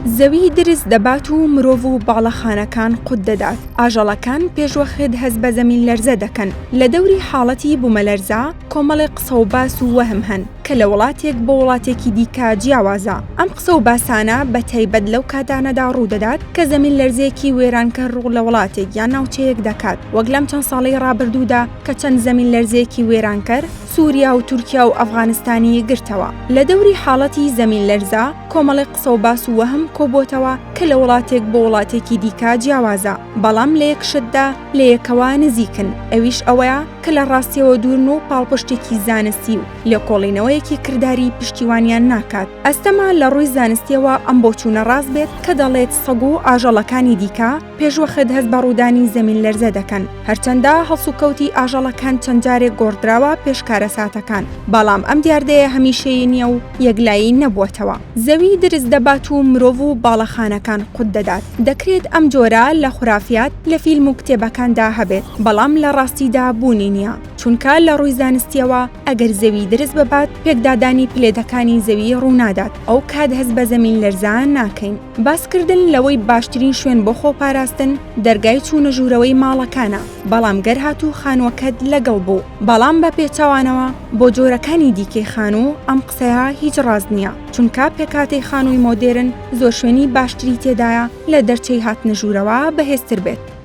زەوی درز دەبات و مرۆڤ و باڵەخانەکان قوت دەدات. ئاژەڵەکان پێشوەخت هەست بە زەمین لەرزە دەکەن. لە دەوری حاڵەتی بوومەلەرزە کۆمەڵی قسە و باس و وەهم هەن کە لە وڵاتێک بۆ وڵاتێکی دیکە جیاوازە. ئەم قسە و باسانە بە تایبەت لەو کاتانەدا ڕوودەدات کە زەمین لەرزەیەکی وێرانکەر ڕوو لە وڵاتێک یان ناوچەیەک دەکات، وەک لەم چەند ساڵی ڕابردوودا کە چەند زەمین لەرزەیەکی وێرانکەر سووریا و تورکیا و ئەفغانستانی گرتەوە. لە دەوری حاڵەتی زەمین لەرزە کۆمەڵی قسە و باس و وەهم کۆبۆتەوە کە لە وڵاتێک بۆ وڵاتێکی دیکە جیاوازە، بەڵام لە یەک شتدا لە یەکەوە نزیکن، ئەویش ئەوەیە کە لە ڕاستیەوە دوورن و پاڵپشتێکی زانستی و لێکۆڵینەوەیەکی کردداری پشتیوانیان ناکات. ئەستەما لە ڕووی زانستیەوە ئەم بۆچوونە ڕاست بێت کە دەڵێت سەگ و ئاژەڵەکانی دیکە پێشوەخت هەست بە ڕوودانی زەمین لەرزە دەکەن، هەرچەندە هەڵسوکەوتی ئاژەڵەکان چەند جارێک گۆڕدراوە پێشکارە ساتەکان، بەڵام ئەم دیاردەیە هەمیشەیی نییە و یەکلایی نەبووەتەوە. زەوی درز دەبات و مرۆڤ و باڵەخانەکان قوت دەدات. دەکرێت ئەم جۆرە لە خوراافیات لە فیلم و کتێبەکاندا هەبێت، بەڵام لە ڕاستیدا بوونی نییە، چونکە لە ڕووی زانستیەوە ئەگەر زەوی درز ببات پێکدادانی پلێدەکانی زەوی ڕوونادات، ئەو کات هەست بە زەمین لەرزان ناکەین. باسکردن لەوەی باشترین شوێن بۆ خۆپاراستن دەرگای چوونە ژوورەوەی ماڵەکانە، بەڵام گەر هاتوو خانووەکەت لەگەڵ بوو، بەڵام بە پێچەوانەوە بۆ جۆرەکانی دیکەی خانوو ئەم قسەیە هیچ ڕاست نییە، چونکە پێکاتەی خانووی مۆدێرن زۆر شوێنی باشتری تێدایە لە دەرچەی هاتنە ژوورەوە بەهێزتر بێت.